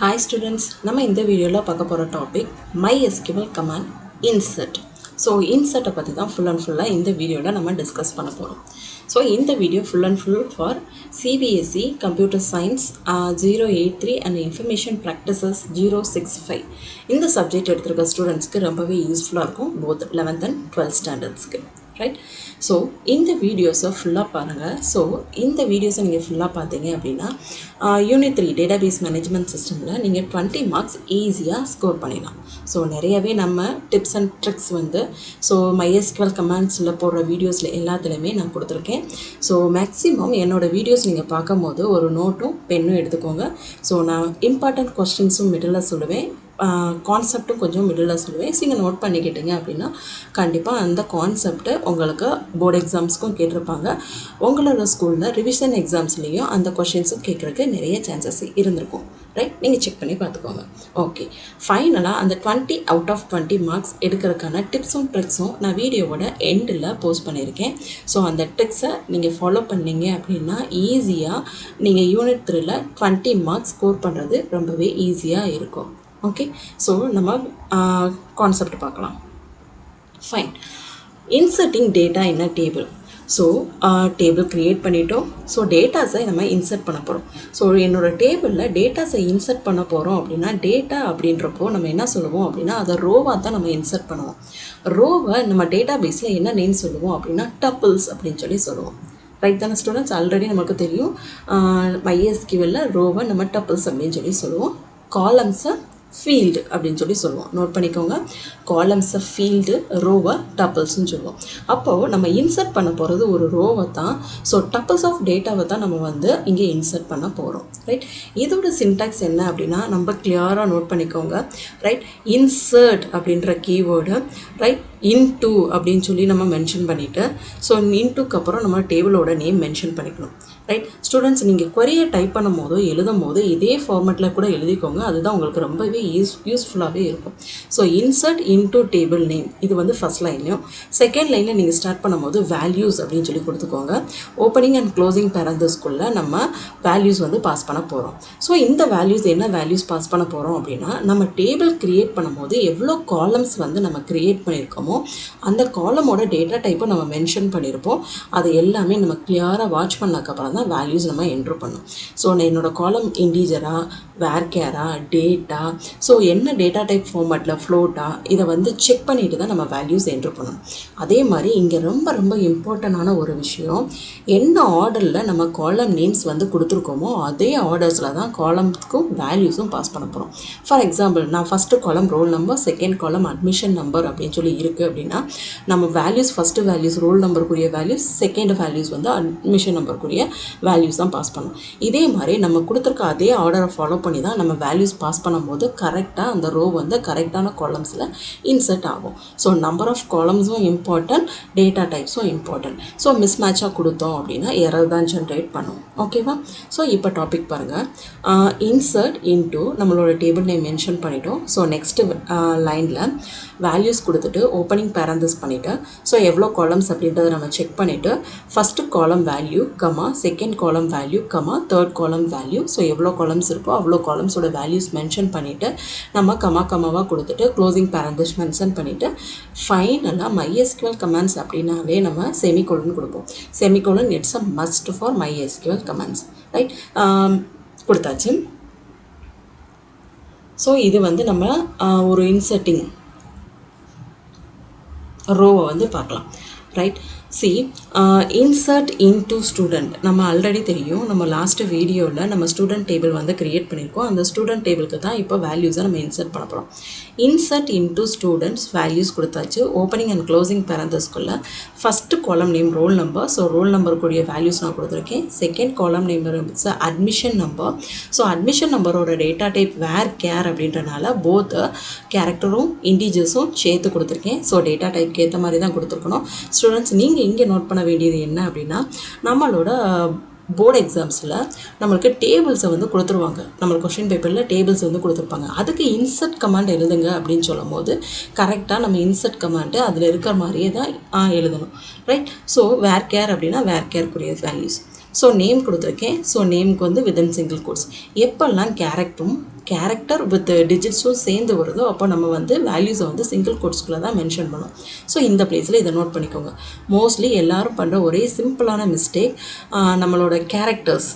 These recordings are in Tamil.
Hi students, நம்ம இந்த வீடியோவில் பார்க்க போகிற topic MySQL command insert. So இன்சர்ட்டை பற்றி தான் ஃபுல்லாக இந்த வீடியோவில் நம்ம டிஸ்கஸ் பண்ண போகிறோம். ஸோ இந்த video full for CBSE computer science 083 and information practices 065 இந்த சப்ஜெக்ட் எடுத்திருக்க ஸ்டூடெண்ட்ஸ்க்கு ரொம்பவே யூஸ்ஃபுல்லாக இருக்கும் போத் 11th and 12th ஸ்டாண்டர்ட்ஸ்க்கு. ரைட். ஸோ இந்த வீடியோஸை ஃபுல்லாக பாருங்கள். ஸோ இந்த வீடியோஸை நீங்கள் ஃபுல்லாக பார்த்தீங்க அப்படின்னா யூனிட் 3 டேட்டாபேஸ் மேனேஜ்மெண்ட் சிஸ்டமில் நீங்கள் 20 மார்க்ஸ் ஈஸியாக ஸ்கோர் பண்ணிடலாம். ஸோ நிறையவே நம்ம டிப்ஸ் அண்ட் ட்ரிக்ஸ் வந்து ஸோ MySQL கமாண்ட்ஸில் போடுற வீடியோஸில் எல்லாத்துலேயுமே நான் கொடுத்துருக்கேன். ஸோ மேக்ஸிமம் என்னோடய வீடியோஸ் நீங்கள் பார்க்கும் போது ஒரு நோட்டும் பென்னும் எடுத்துக்கோங்க. ஸோ நான் இம்பார்ட்டண்ட் கொஸ்டின்ஸும் மிடில் சொல்லுவேன், கான்செப்டும் கொஞ்சம் மிடில் சொல்லுவேன். ஸோ நீங்கள் நோட் பண்ணிக்கிட்டீங்க அப்படின்னா கண்டிப்பாக அந்த கான்செப்டை உங்களுக்கு போர்டு எக்ஸாம்ஸ்க்கும் கேட்டிருப்பாங்க. உங்களோட ஸ்கூலில் ரிவிஷன் எக்ஸாம்ஸ்லேயும் அந்த கொஷின்ஸும் கேட்குறதுக்கு நிறைய சான்சஸ் இருந்திருக்கும். ரைட், நீங்கள் செக் பண்ணி பார்த்துக்கோங்க. ஓகே, ஃபைனலாக அந்த 20 அவுட் ஆஃப் 20 மார்க்ஸ் எடுக்கிறதுக்கான டிப்ஸும் ட்ரிக்ஸும் நான் வீடியோவோட எண்டில் போஸ்ட் பண்ணியிருக்கேன். ஸோ அந்த ட்ரிக்ஸை நீங்கள் ஃபாலோ பண்ணீங்க அப்படின்னா ஈஸியாக நீங்கள் யூனிட் 3ல் 20 மார்க்ஸ் ஸ்கோர் பண்ணுறது ரொம்பவே ஈஸியாக இருக்கும். ஓகே, ஸோ நம்ம கான்செப்ட் பார்க்கலாம். ஃபைன். இன்சர்ட்டிங் டேட்டா இன் அ டேபிள். ஸோ டேபிள் க்ரியேட் பண்ணிட்டோம். ஸோ டேட்டாஸை நம்ம இன்சர்ட் பண்ண போகிறோம். ஸோ என்னோடய டேபிளில் டேட்டாஸை இன்சர்ட் பண்ண போகிறோம் அப்படின்னா டேட்டா அப்படின்றப்போ நம்ம என்ன சொல்லுவோம் அப்படின்னா அதை ரோவாக தான் நம்ம இன்சர்ட் பண்ணுவோம். ரோவை நம்ம டேட்டா பேஸில் என்ன நேம் சொல்லுவோம் அப்படின்னா டப்பிள்ஸ் அப்படின்னு சொல்லுவோம். ரைட் தானே ஸ்டூடெண்ட்ஸ்? ஆல்ரெடி நமக்கு தெரியும் MySQLல ரோவை நம்ம டப்பிள்ஸ் அப்படின்னு சொல்லுவோம். காலம்ஸை ஃபீல்டு அப்படின்னு சொல்லுவோம். நோட் பண்ணிக்கோங்க, காலம்ஸை ஃபீல்டு, ரோவை டப்பிள்ஸ்ன்னு சொல்லுவோம். அப்போது நம்ம இன்சர்ட் பண்ண போகிறது ஒரு ரோவை தான். ஸோ டப்பிள்ஸ் ஆஃப் டேட்டாவை தான் நம்ம வந்து இங்கே இன்சர்ட் பண்ண போகிறோம். ரைட், இதோட சின்டாக்ஸ் என்ன அப்படின்னா நம்ம கிளியராக நோட் பண்ணிக்கோங்க. ரைட், இன்சர்ட் அப்படின்ற கீவேர்டு ரைட் இன்டூ அப்படின்னு சொல்லி நம்ம மென்ஷன் பண்ணிவிட்டு ஸோ இன்டூக்கு அப்புறம் நம்ம டேபிளோட நேம் மென்ஷன் பண்ணிக்கணும். ரைட் ஸ்டூடெண்ட்ஸ், நீங்கள் கொரியை டைப் பண்ணும் போதோ எழுதும் போது இதே ஃபார்மேட்டில் கூட எழுதிக்கோங்க. அதுதான் உங்களுக்கு ரொம்பவே யூஸ்ஃபுல்லாகவே இருக்கும். So insert into table name இது வந்து ஃபஸ்ட் லைன்லையும், செகண்ட் லைனில் நீங்கள் ஸ்டார்ட் பண்ணும்போது வேல்யூஸ் அப்படின்னு சொல்லி கொடுத்துக்கோங்க. ஓப்பனிங் அண்ட் க்ளோசிங் பேரந்தஸ்குள்ளே நம்ம வேல்யூஸ் வந்து பாஸ் பண்ண போகிறோம். ஸோ இந்த வேல்யூஸ் என்ன வேல்யூஸ் பாஸ் பண்ண போகிறோம் அப்படின்னா நம்ம டேபிள் க்ரியேட் பண்ணும்போது எவ்வளோ காலம்ஸ் வந்து நம்ம க்ரியேட் பண்ணியிருக்கோமோ அந்த காலமோட டேட்டா டைப்பை நம்ம மென்ஷன் பண்ணியிருப்போம். அது எல்லாமே நம்ம கிளியராக வாட்ச் பண்ணதுக்கப்புறம் தான் வேல்யூஸ் நம்ம என்ட்ரு பண்ணோம். ஸோ என்னோடய காலம் இன்டீஜரா, வேர்கேரா, டேட்டா, ஸோ என்ன டேட்டா டைப் ஃபார்மேட்டில் ஃப்ளோட்டா, இதை வந்து செக் பண்ணிட்டு தான் நம்ம வேல்யூஸ் என்ட்ரு பண்ணணும். அதே மாதிரி இங்கே ரொம்ப இம்பார்ட்டண்டான ஒரு விஷயம், என்ன ஆர்டரில் நம்ம காலம் நேம்ஸ் வந்து கொடுத்துருக்கோமோ அதே ஆர்டர்ஸில் தான் காலம்ஸ்க்கும் வேல்யூஸும் பாஸ் பண்ண போகிறோம். ஃபார் எக்ஸாம்பிள், நான் first column roll number, second column admission number அப்படின்னு சொல்லி இருக்குது அப்படின்னா நம்ம வேல்யூஸ் ஃபஸ்ட்டு வேல்யூஸ் ரோல் நம்பருக்குரிய வேல்யூஸ், செகண்ட் வேல்யூஸ் வந்து அட்மிஷன் நம்பருக்குரிய வேல்யூஸ் தான் பாஸ் பண்ணணும். இதே மாதிரி நம்ம கொடுத்துருக்க அதே ஆர்டரை ஃபாலோ பண்ணி தான் நம்ம வேல்யூஸ் பாஸ் பண்ணும்போது கரெக்டாக அந்த ரோ வந்து கரெக்டான காலம்ஸில் இன்சர்ட் ஆகும். ஸோ நம்பர் ஆஃப் காலம்ஸும் இம்பார்ட்டன்ட், டேட்டா டைப்ஸும் இம்பார்ட்டன்ட். ஸோ மிஸ்மேட்சாக கொடுத்தோம் அப்படின்னா எரர் தான் ஜென்ரேட் பண்ணும். ஓகேவா? ஸோ இப்போ டாபிக் பாருங்கள். இன்சர்ட் இன்டூ நம்மளோட டேபிள் நேம் மென்ஷன் பண்ணிட்டோம். ஸோ நெக்ஸ்ட்டு லைனில் வேல்யூஸ் கொடுத்துட்டு ஓப்பனிங் பேரந்தஸ் பண்ணிவிட்டு ஸோ எவ்வளோ காலம்ஸ் அப்படின்றத நம்ம செக் பண்ணிவிட்டு ஃபஸ்ட்டு காலம் value comma, second column value comma, third காலம் வேல்யூ. ஸோ எவ்வளோ காலம்ஸ் இருக்கோ அவ்வளோ காலம்ஸோட வேல்யூஸ் மென்ஷன் பண்ணிவிட்டு நம்ம கமாவாக கொடுத்துட்டு க்ளோசிங் பேரந்தஸ் மென்ஷன் பண்ணிவிட்டு ஃபைனலாக MySQL கமாண்ட்ஸ் அப்படின்னாலே நம்ம செமிகோலன் கொடுப்போம். Semicolon it's a must for MySQL commands. Right, கொடுத்தாச்சு. ஸோ இது வந்து நம்ம ஒரு இன்சர்ட்டிங் ரோவை வந்து பார்க்கலாம். ரைட், இன்சர்ட் இன்டூ ஸ்டூடெண்ட் நம்ம ஆல்ரெடி தெரியும். நம்ம லாஸ்ட்டு வீடியோவில் நம்ம ஸ்டூடெண்ட் டேபிள் வந்து க்ரியேட் பண்ணியிருக்கோம். அந்த ஸ்டூடெண்ட் டேபிளுக்கு தான் இப்போ வேல்யூஸை நம்ம இன்சர்ட் பண்ண போகிறோம். இன்சர்ட் இன்டூ ஸ்டூடெண்ட்ஸ் வேல்யூஸ் கொடுத்தாச்சு. ஓப்பனிங் அண்ட் க்ளோசிங் பேரந்தஸ்குள்ளே first column name roll number, so roll நம்பருக்குரிய வேல்யூஸ் நான் கொடுத்துருக்கேன். Second column name admission number. So admission நம்பரோட டேட்டா டைப் வேர் கேர் அப்படின்றனால போத் கேரக்டரும் இன்டீஜர்ஸும் சேர்த்து கொடுத்துருக்கேன். ஸோ டேட்டா டைப்க்கு ஏற்ற மாதிரி தான் கொடுத்துருக்கணும். ஸ்டூடெண்ட்ஸ், நீங்கள் இங்கே நோட் பண்ண வேண்டியது என்ன அப்படின்னா நம்மளோட போர்டு எக்ஸாம்ஸில் நம்மளுக்கு டேபிள்ஸை வந்து கொடுத்துருவாங்க. நம்மளுக்கு கொஸ்டின் பேப்பரில் டேபிள்ஸ் வந்து கொடுத்துருப்பாங்க. அதுக்கு இன்சர்ட் கமாண்ட் எழுதுங்க அப்படின்னு சொல்லும் போது கரெக்டாக நம்ம இன்சர்ட் கமாண்டு அதில் இருக்கிற மாதிரியே தான் எழுதணும். ரைட், ஸோ வேர் கேர் அப்படின்னா வேர் கேர்க்குரிய வேல்யூஸ். ஸோ நேம் கொடுத்துருக்கேன். ஸோ நேமுக்கு வந்து வித்தின் சிங்கிள் கோட்ஸ். எப்பெல்லாம் கேரக்டரும் கேரக்டர் வித் டிஜிட்ஸும் சேர்ந்து வருதோ அப்போ நம்ம வந்து வேல்யூஸை வந்து சிங்கிள் கோட்ஸ்குள்ளே தான் மென்ஷன் பண்ணோம். ஸோ இந்த பிளேஸில் இதை நோட் பண்ணிக்கோங்க. மோஸ்ட்லி எல்லாரும் பண்ணுற ஒரே சிம்பிளான மிஸ்டேக், நம்மளோட கேரக்டர்ஸ்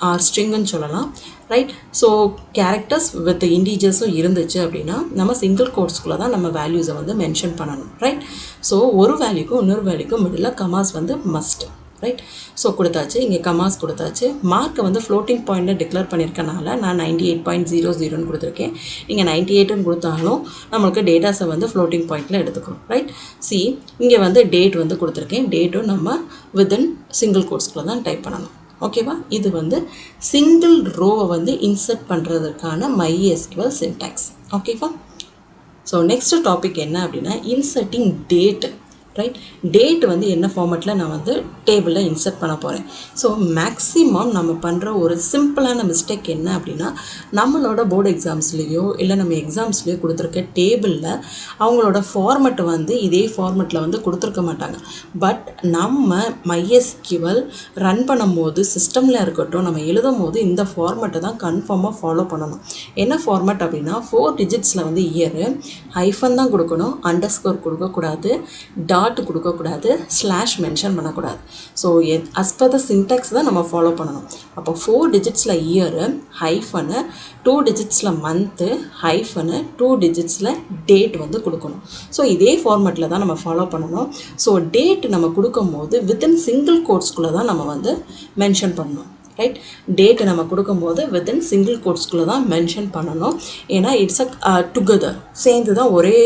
ஆர் ஸ்ட்ரிங்குன்னு சொல்லலாம், ரைட்? ஸோ கேரக்டர்ஸ் வித் இண்டீஜர்ஸும் இருந்துச்சு அப்படின்னா நம்ம சிங்கிள் கோட்ஸ்குள்ளே தான் நம்ம வேல்யூஸை வந்து மென்ஷன் பண்ணணும், ரைட்? ஸோ ஒரு வேல்யூக்கும் இன்னொரு வேல்யூக்கும் மிடில் கமாஸ் வந்து மஸ்ட், ரைட்? ஸோ கொடுத்தாச்சு, இங்கே கமாஸ் கொடுத்தாச்சு. மார்க்கை வந்து ஃப்ளோட்டிங் பாயிண்டில் டிக்ளேர் பண்ணியிருக்கனால நான் 98.00ன்னு கொடுத்துருக்கேன். நீங்கள் 98ன்னு கொடுத்தாலும் நம்மளுக்கு டேட்டாஸை வந்து ஃப்ளோட்டிங் பாயிண்டில் எடுத்துக்கணும், ரைட்? சி, இங்கே வந்து டேட் வந்து கொடுத்துருக்கேன். டேட்டும் நம்ம வித்தின் சிங்கிள் கோட்ஸ்குள்ளே தான் டைப் பண்ணணும், ஓகேவா? இது வந்து சிங்கிள் ரோவை வந்து இன்சர்ட் பண்ணுறதுக்கான MySQL சின்டாக்ஸ், ஓகேவா? ஸோ நெக்ஸ்ட் டாபிக் என்ன அப்படின்னா இன்சர்ட்டிங் டேட், ரைட்? டேட் வந்து என்ன ஃபார்மேட்டில் நான் வந்து டேபிளில் இன்சர்ட் பண்ண போகிறேன். ஸோ மேக்ஸிமம் நம்ம பண்ணுற ஒரு சிம்பிளான மிஸ்டேக் என்ன அப்படின்னா, நம்மளோட போர்டு எக்ஸாம்ஸ்லேயோ இல்லை நம்ம எக்ஸாம்ஸ்லேயோ கொடுத்துருக்க டேபிளில் அவங்களோட ஃபார்மெட்டை வந்து இதே ஃபார்மெட்டில் வந்து கொடுத்துருக்க மாட்டாங்க. பட் நம்ம MySQL ரன் பண்ணும்போது சிஸ்டமில் இருக்கட்டும், நம்ம எழுதும் போது இந்த ஃபார்மெட்டை தான் கன்ஃபார்மாக ஃபாலோ பண்ணணும். என்ன ஃபார்மெட் அப்படின்னா 4 டிஜிட்ஸில் வந்து இயரு, ஹைஃபன் தான் கொடுக்கணும், அண்டர்ஸ்கோர் கொடுக்கக்கூடாது, டாட் கொடுக்கக்கூடாது, ஸ்லாஷ் மென்ஷன் பண்ணக்கூடாது. So as per the syntax தான் நம்ம ஃபாலோ பண்ணணும். அப்போ 4 டிஜிட்ஸில் இயரு, ஹைஃபனு, 2 டிஜிட்ஸில் மந்த்து, ஹைஃபனு, 2 டிஜிட்ஸில் டேட் வந்து கொடுக்கணும். ஸோ இதே ஃபார்மெட்டில் தான் நம்ம ஃபாலோ பண்ணணும். ஸோ டேட் நம்ம கொடுக்கும்போது வித்தின் சிங்கிள் கோட்ஸ்குள்ளே தான் நம்ம வந்து மென்ஷன் பண்ணணும், ரைட்? டேட்டு நம்ம கொடுக்கும்போது வித்தின் சிங்கிள் கோட்ஸ்குள்ளே தான் மென்ஷன் பண்ணணும். ஏன்னா இட்ஸ் டுகெதர், சேர்ந்து தான் ஒரே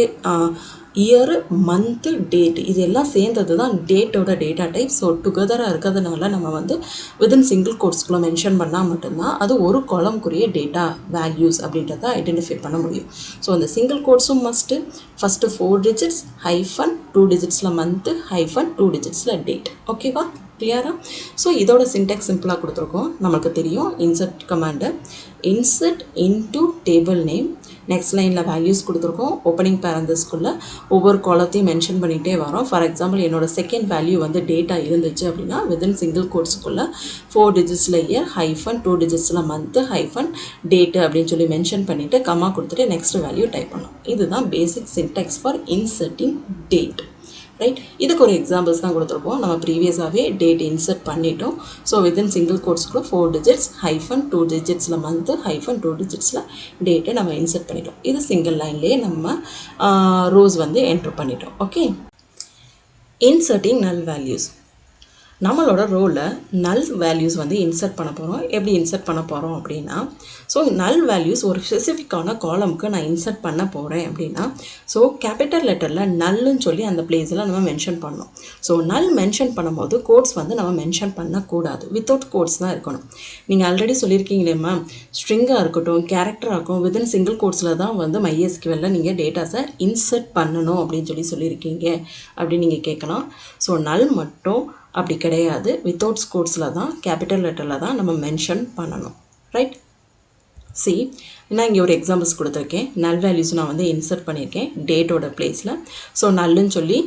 இயரு, மந்த்து, டேட்டு இது எல்லாம் சேர்ந்தது தான் டேட்டோட டேட்டா டைப். ஸோ டுகெதராக இருக்கிறதுனால நம்ம வந்து வித்தின் சிங்கிள் கோட்ஸ்குள்ளே மென்ஷன் பண்ணால் மட்டும்தான் அது ஒரு காலம்க்குரிய டேட்டா வேல்யூஸ் அப்படின்றத ஐடென்டிஃபை பண்ண முடியும். ஸோ அந்த சிங்கிள் கோட்ஸும் மஸ்ட்டு. ஃபஸ்ட்டு 4 டிஜிட்ஸ், ஹைஃபன், 2 டிஜிட்ஸில் மந்த்து, ஹைஃபன், 2 டிஜிட்ஸில் டேட், ஓகேவா? கிளியரா? ஸோ இதோட சின்டெக்ஸ் சிம்பிளாக கொடுத்துருக்கோம், நமக்கு தெரியும். Insert command, insert into table name, next லைனில் வேல்யூஸ் கொடுத்துருக்கோம். ஓப்பனிங் பேரந்தஸ்குள்ளே ஒவ்வொரு காலத்தையும் மென்ஷன் பண்ணிகிட்டே வரோம். ஃபார் எக்ஸாம்பிள் என்னோட செகண்ட் வேல்யூ வந்து டேட்டா இருந்துச்சு அப்படின்னா வித்தின் சிங்கிள் கோட்ஸ்குள்ளே 4 டிஜிட்ஸில் இயர், ஹைஃபன், 2 டிஜிட்ஸில் மந்த்து, ஹைஃபன், டேட்டு அப்படின்னு சொல்லி மென்ஷன் பண்ணிவிட்டு கமா கொடுத்துட்டு நெக்ஸ்ட் வேல்யூ டைப் பண்ணோம். இதுதான் basic syntax for inserting date, right? இதுக்கு ஒரு எக்ஸாம்பிள்ஸ் தான் கொடுத்துருப்போம். நம்ம ப்ரீவியஸாகவே டேட் இன்சர்ட் பண்ணிட்டோம். ஸோ வித்தின் சிங்கிள் கோட்ஸ்க்குள்ள 4 டிஜிட்ஸ், ஹைஃபன், 2 டிஜிட்ஸில் மந்த்து, ஹைஃபன், 2 டிஜிட்ஸில் டேட்டை நம்ம இன்சர்ட் பண்ணிட்டோம். இது சிங்கிள் லைன்லேயே நம்ம ரோஸ் வந்து என்ட்ரு பண்ணிட்டோம், ஓகே? இன்சர்ட்டிங் நல் வேல்யூஸ், நம்மளோட ரோவில் நல் வேல்யூஸ் வந்து இன்சர்ட் பண்ண போகிறோம். எப்படி இன்சர்ட் பண்ண போகிறோம் அப்படின்னா, ஸோ நல் வேல்யூஸ் ஒரு ஸ்பெசிஃபிக்கான காலமுக்கு நான் இன்சர்ட் பண்ண போகிறேன் அப்படின்னா, ஸோ கேபிட்டல் லெட்டரில் நல்லுன்னு சொல்லி அந்த பிளேஸில் நம்ம மென்ஷன் பண்ணணும். ஸோ நல் மென்ஷன் பண்ணும்போது கோட்ஸ் வந்து நம்ம மென்ஷன் பண்ணக்கூடாது, வித்தவுட் கோட்ஸ் தான் இருக்கணும். நீங்கள் ஆல்ரெடி சொல்லியிருக்கீங்களே மேம், ஸ்ட்ரிங்காக இருக்கட்டும், கேரக்டராக இருக்கும், வித்தின் சிங்கிள் கோட்ஸில் தான் வந்து MySQLல நீங்கள் டேட்டாஸை இன்சர்ட் பண்ணணும் அப்படின்னு சொல்லியிருக்கீங்க அப்படின்னு நீங்கள் கேட்கலாம். ஸோ நல் மட்டும் அப்படி கிடையாது, வித்தவுட் கோட்ஸில் தான், கேபிட்டல் லெட்டரில் தான் நம்ம மென்ஷன் பண்ணணும், ரைட்? சி, நான் இங்கே ஒரு எக்ஸாம்பிள்ஸ் கொடுத்துருக்கேன். நல் வேல்யூஸ் நான் வந்து இன்சர்ட் பண்ணியிருக்கேன் டேட்டோட பிளேஸில். ஸோ நல்லுன்னு சொல்லி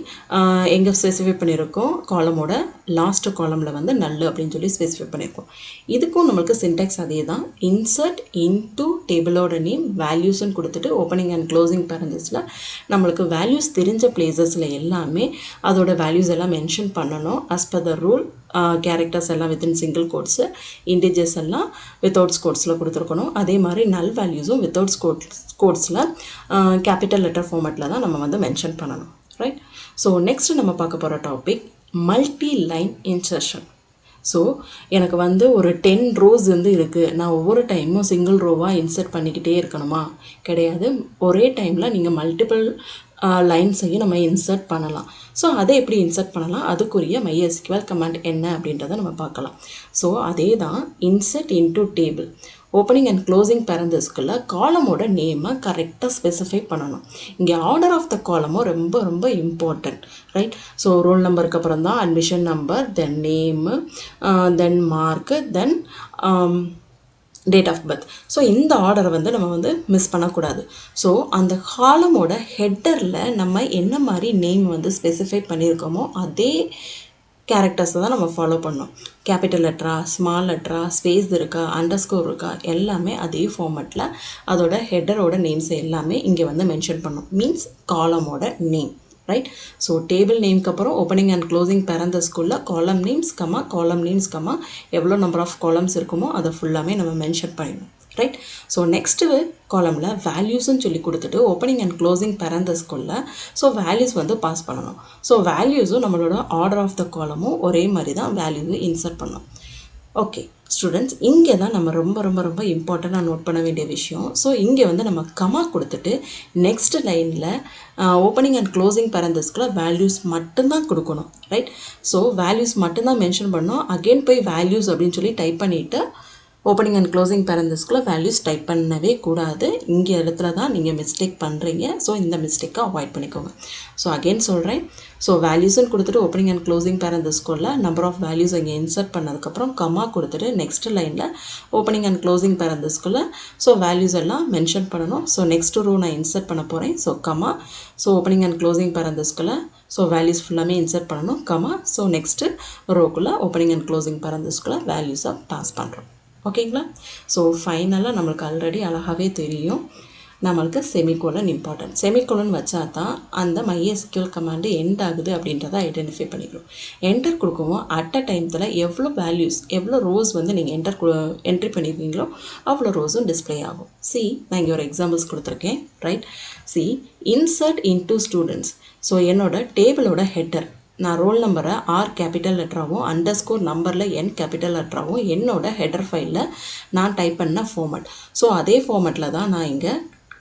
எங்கே ஸ்பெசிஃபை பண்ணியிருக்கோம், காலமோட லாஸ்ட் காலமில் வந்து நல்லு அப்படின்னு சொல்லி ஸ்பெசிஃபை பண்ணியிருக்கோம். இதுக்கும் நம்மளுக்கு சின்டெக்ஸ் அதே தான். இன்சர்ட் இன்டு டேபிளோட நேம் வேல்யூஸ்ன்னு கொடுத்துட்டு ஓப்பனிங் அண்ட் க்ளோசிங் பேரந்தஸில் நம்மளுக்கு வேல்யூஸ் தெரிஞ்ச பிளேசஸில் எல்லாமே அதோட வேல்யூஸ் எல்லாம் மென்ஷன் பண்ணணும். As per the rule characters எல்லாம் வித்தின் சிங்கிள் கோட்ஸு, இன்டிஜர்ஸ் எல்லாம் வித்தவுட் கோட்ஸில் கொடுத்துருக்கணும். அதே மாதிரி நல் வேல்யூஸும் வித்தவுட் கோட்ஸில் கேபிட்டல் லெட்டர் ஃபார்மேட்டில் தான் நம்ம வந்து மென்ஷன் பண்ணணும், ரைட்? ஸோ நெக்ஸ்ட் நம்ம பார்க்க போகிற topic multi line insertion. So எனக்கு வந்து ஒரு 10 ரோஸ் வந்து இருக்குது, நான் ஒவ்வொரு டைமும் சிங்கிள் ரோவாக இன்சர்ட் பண்ணிக்கிட்டே இருக்கணுமா? கிடையாது. ஒரே டைமில் நீங்கள் மல்டிபிள் லைன்ஸையும் நம்ம இன்சர்ட் பண்ணலாம். ஸோ அதை எப்படி இன்சர்ட் பண்ணலாம், அதுக்குரிய MySQL கமாண்ட் என்ன அப்படின்றத நம்ம பார்க்கலாம். ஸோ அதே தான் insert into table, opening and closing பேரந்தஸ்குள்ள காலமோட நேமை கரெக்டாக ஸ்பெசிஃபை பண்ணணும். இங்கே ஆர்டர் ஆஃப் த காலமும் ரொம்ப ரொம்ப இம்பார்ட்டண்ட், ரைட்? ஸோ ரோல் நம்பருக்கு அப்புறம் தான் admission number, then name, then mark, then date of birth. So இந்த ஆர்டரை வந்து நம்ம வந்து மிஸ் பண்ணக்கூடாது. ஸோ அந்த காலமோட ஹெட்டரில் நம்ம என்ன மாதிரி நேம் வந்து ஸ்பெசிஃபை பண்ணியிருக்கோமோ அதே கேரக்டர்ஸை தான் நம்ம ஃபாலோ பண்ணோம். கேபிட்டல் லெட்டரா, ஸ்மால் லெட்டரா, ஸ்பேஸ் இருக்கா, அண்டர்ஸ்கோர் இருக்கா, எல்லாமே அதே ஃபார்மேட்டில் அதோட ஹெட்டரோட நேம்ஸ் எல்லாமே இங்கே வந்து மென்ஷன் பண்ணோம். மீன்ஸ் காலமோட நேம், ரைட்? ஸோ டேபிள் நேம்க்கு அப்புறம் ஓப்பனிங் அண்ட் க்ளோசிங் பேரந்தஸ்குள்ள காலம் நேம்ஸ் கமா எவ்வளோ நம்பர் ஆஃப் காலம்ஸ் இருக்குமோ அதை ஃபுல்லாமே நம்ம மென்ஷன் பண்ணிடணும், ரைட்? ஸோ நெக்ஸ்ட்டு காலமில் வேல்யூஸ்ன்னு சொல்லி கொடுத்துட்டு ஓப்பனிங் அண்ட் க்ளோசிங் பேரந்தஸ்குள்ள ஸோ வேல்யூஸ் வந்து பாஸ் பண்ணணும். ஸோ வேல்யூஸும் நம்மளோட ஆர்டர் ஆஃப் த காலமும் ஒரே மாதிரி தான் வேல்யூஸை இன்சர்ட் பண்ணணும். ஓகே ஸ்டூடெண்ட்ஸ், இங்கே தான் நம்ம ரொம்ப ரொம்ப ரொம்ப இம்பார்ட்டண்ட்டாக நோட் பண்ண வேண்டிய விஷயம். ஸோ இங்கே வந்து நம்ம கமா கொடுத்துட்டு நெக்ஸ்ட் லைனில் ஓப்பனிங் அண்ட் க்ளோசிங் பேரந்தஸ்குள்ள வேல்யூஸ் மட்டும்தான் கொடுக்கணும், ரைட்? ஸோ வேல்யூஸ் மட்டும்தான் மென்ஷன் பண்ணோம். அகெயின் போய் வேல்யூஸ் அப்படின்னு சொல்லி டைப் பண்ணிவிட்டு ஓப்பனிங் அண்ட் க்ளோசிங் பேரந்தஸ்குள்ள வேல்யூஸ் டைப் பண்ணவே கூடாது. இங்கே இடத்துல தான் நீங்கள் மிஸ்டேக் பண்ணுறீங்க. ஸோ இந்த மிஸ்டேக்கை அவாய்ட் பண்ணிக்கோங்க. ஸோ அகெயின் சொல்கிறேன். ஸோ வேல்யூஸ்ன்னு கொடுத்துட்டு ஓப்பனிங் அண்ட் க்ளோசிங் பேரந்தஸ்குள்ள நம்பர் ஆஃப் வேல்யூஸ் இங்கே இன்சர்ட் பண்ணதுக்கப்புறம் கமா கொடுத்துட்டு நெக்ஸ்ட் லைனில் ஓப்பனிங் அண்ட் க்ளோசிங் பேரந்தஸ்குள்ள ஸோ வேல்யூஸ் எல்லாம் மென்ஷன் பண்ணணும். ஸோ நெக்ஸ்ட் ரோ நான் இன்சர்ட் பண்ண போகிறேன். So comma, so opening and closing பேரந்தஸ்குள்ள ஸோ வேல்யூஸ் ஃபுல்லாமே இன்சர்ட் பண்ணணும். கமா, ஸோ நெக்ஸ்ட்டு ரோக்குள்ளே ஓப்பனிங் அண்ட் க்ளோசிங் பேரந்தஸ்குள்ள வேல்யூஸை பாஸ் பண்ணுறோம். ஓகேங்களா? ஸோ ஃபைனலாக நம்மளுக்கு ஆல்ரெடி அழகாகவே தெரியும் நம்மளுக்கு செமிகோலன் இம்பார்ட்டன்ட். செமிகோலன் வச்சா தான் அந்த MySQL கமாண்டு எண்ட் ஆகுது அப்படின்றத ஐடென்டிஃபை பண்ணிக்கிறோம். என்டர் கொடுக்கவும் அட் அ டைமத்தில் எவ்வளோ வேல்யூஸ் எவ்வளோ ரோஸ் வந்து நீங்கள் என்ட்ரி பண்ணியிருக்கீங்களோ அவ்வளோ ரோஸும் டிஸ்பிளே ஆகும். சி, நான் இங்கே ஒரு எக்ஸாம்பிள்ஸ் கொடுத்துருக்கேன், right? C, insert into students. So என்னோட டேபிளோட ஹெட்டர் நான் ரோல் நம்பரை R கேபிட்டல் லெட்டராகவும் அண்டர்ஸ்கோர் நம்பரில் N கேபிட்டல் லெட்டராகவும் என்னோட ஹெடர் ஃபைலில் நான் டைப் பண்ண ஃபார்மேட். ஸோ அதே ஃபார்மேட்டில் தான் நான் இங்கே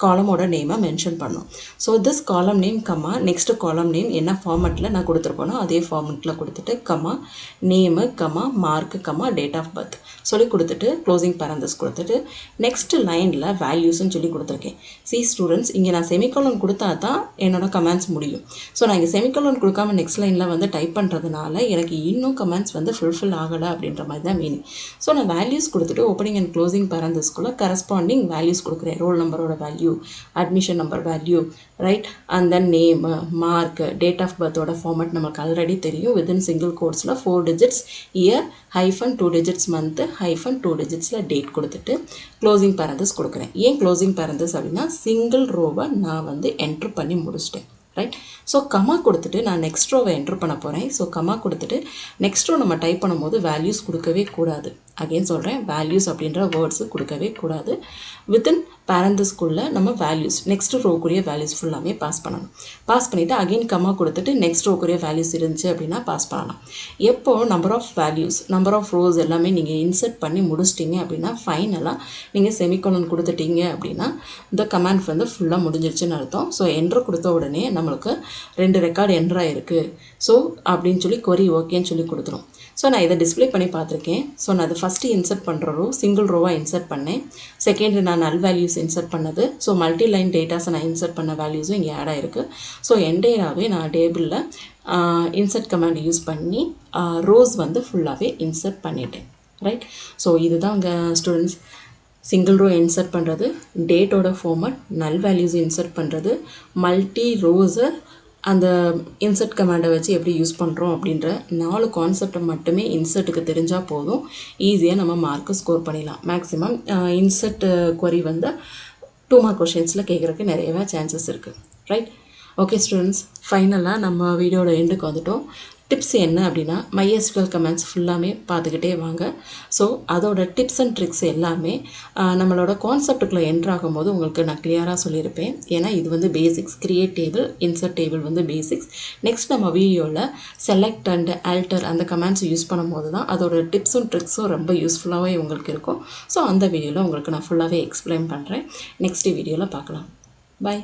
காலமோட நேமை மென்ஷன் பண்ணோம். So this column name comma next column name என்ன ஃபார்மேட்டில் நான் கொடுத்துருப்போனோ அதே ஃபார்மேட்டில் கொடுத்துட்டு comma name comma mark comma date of birth சொல்லி கொடுத்துட்டு க்ளோசிங் பேரந்தஸ் கொடுத்துட்டு நெக்ஸ்ட் லைனில் வேல்யூஸ்ன்னு சொல்லி கொடுத்துருக்கேன். சி ஸ்டூடெண்ட்ஸ், இங்கே நான் செமிகோலன் கொடுத்தா தான் என்னோட கமெண்ட்ஸ் முடியும். ஸோ நான் இங்கே செமிகோலன் கொடுக்காம நெக்ஸ்ட் லைனில் வந்து டைப் பண்ணுறதுனால எனக்கு இன்னும் கமெண்ட்ஸ் வந்து ஃபுல்ஃபில் ஆகலை அப்படின்ற மாதிரி தான் மீனிங். ஸோ நான் வேல்யூஸ் கொடுத்துட்டு ஓப்பனிங் அண்ட் க்ளோசிங் பேரந்தஸ்குள்ளே கரஸ்பாண்டிங் வேல்யூஸ் கொடுக்குறேன். ரோல் நம்பரோட value, admission number value, right? And then name, mark, date of birth ஓட format நமக்கு ஆல்ரெடி தெரியும். within single quotesல 4 digits year hyphen 2 digits month hyphen 2 digitsல date கொடுத்துட்டு closing parenthesis கொடுக்குறேன். ஏன் closing parenthesis அப்படின்னா single ரோவை நான் வந்து enter பண்ணி முடிச்சிட்டேன், ரைட்? ஸோ கமா கொடுத்துட்டு நான் நெக்ஸ்ட் ரோவை என்ட்ரு பண்ண போகிறேன். ஸோ கமா கொடுத்துட்டு நெக்ஸ்ட் ரோ நம்ம டைப் பண்ணும்போது வேல்யூஸ் கொடுக்கவே கூடாது. அகெயின் சொல்கிறேன், வேல்யூஸ் அப்படின்ற வேர்ட்ஸு கொடுக்கவே கூடாது. வித்தின் பேரந்தஸ்குள்ளே நம்ம வேல்யூஸ் நெக்ஸ்ட் ரோக்குரிய வேல்யூஸ் ஃபுல்லாமே பாஸ் பண்ணணும். பாஸ் பண்ணிவிட்டு அகெயின் கமா கொடுத்துட்டு நெக்ஸ்ட் ரோக்குரிய வேல்யூஸ் இருந்துச்சு அப்படின்னா பாஸ் பண்ணலாம். எப்போது number of values number of rows எல்லாமே நீங்கள் இன்சர்ட் பண்ணி முடிச்சிட்டிங்க அப்படின்னா ஃபைனலாக நீங்கள் செமிகோலன் கொடுத்துட்டீங்க அப்படின்னா இந்த கமாண்ட் வந்து ஃபுல்லாக முடிஞ்சிருச்சுன்னு அர்த்தம். ஸோ என்ட்ரு கொடுத்த உடனே நம்மளுக்கு 2 ரெக்கார்டு என்ட்ரு ஆகிருக்கு. ஸோ அப்படின்னு சொல்லி கொரி ஓகேன்னு சொல்லி கொடுத்துரும். ஸோ நான் இதை டிஸ்பிளே பண்ணி பார்த்துருக்கேன். ஸோ நான் அதை ஃபஸ்ட்டு இன்சர்ட் பண்ணுற ரோ சிங்கிள் ரோவாக இன்சர்ட் பண்ணேன். செகண்ட் நான் நல் வேல்யூஸ் இன்சர்ட் பண்ணது. ஸோ மல்டி லைன் டேட்டாஸை நான் இன்சர்ட் பண்ண வேல்யூஸும் இங்கே ஆட் ஆகிருக்கு. ஸோ என்டையராகவே நான் டேபிளில் இன்சர்ட் கமாண்ட் யூஸ் பண்ணி ரோஸ் வந்து ஃபுல்லாகவே இன்சர்ட் பண்ணிட்டேன், ரைட்? ஸோ இதுதான் இங்கே ஸ்டூடெண்ட்ஸ் சிங்கிள் ரோ இன்சர்ட் பண்ணுறது, டேட்டோட ஃபார்மட், நல் வேல்யூஸ் இன்சர்ட் பண்ணுறது, மல்டி ரோஸை அந்த இன்சர்ட் கமாண்டை வச்சு எப்படி யூஸ் பண்ணுறோம் அப்படின்ற 4 கான்செப்டை மட்டுமே இன்சர்ட்டுக்கு தெரிஞ்சால் போதும். ஈஸியாக நம்ம மார்க்கு ஸ்கோர் பண்ணிடலாம். மேக்ஸிமம் இன்சர்ட் கொரி வந்து 2 மார்க் கொஷின்ஸில் கேட்குறதுக்கு நிறையவே சான்சஸ் இருக்குது, ரைட்? ஓகே ஸ்டூடெண்ட்ஸ், ஃபைனலாக நம்ம வீடியோட எண்டுக்கு வந்துட்டோம். டிப்ஸ் என்ன அப்படின்னா MySQL கமெண்ட்ஸ் ஃபுல்லாமே பார்த்துக்கிட்டே வாங்க. ஸோ அதோட டிப்ஸ் அண்ட் ட்ரிக்ஸ் எல்லாமே நம்மளோட கான்செப்டுக்குள்ளே என்ட்ரு ஆகும்போது உங்களுக்கு நான் கிளியராக சொல்லியிருப்பேன். ஏன்னா இது வந்து basics, create table, insert table வந்து பேசிக்ஸ். நெக்ஸ்ட் நம்ம வீடியோவில் செலக்ட் அண்ட் ஆல்டர் அந்த கமெண்ட்ஸ் யூஸ் பண்ணும்போது தான் அதோட டிப்ஸும் ட்ரிக்ஸும் ரொம்ப யூஸ்ஃபுல்லாகவே உங்களுக்கு இருக்கும். ஸோ அந்த வீடியோவில் உங்களுக்கு நான் ஃபுல்லாகவே எக்ஸ்பிளைன் பண்ணுறேன். நெக்ஸ்ட் வீடியோவில் பார்க்கலாம். பாய்.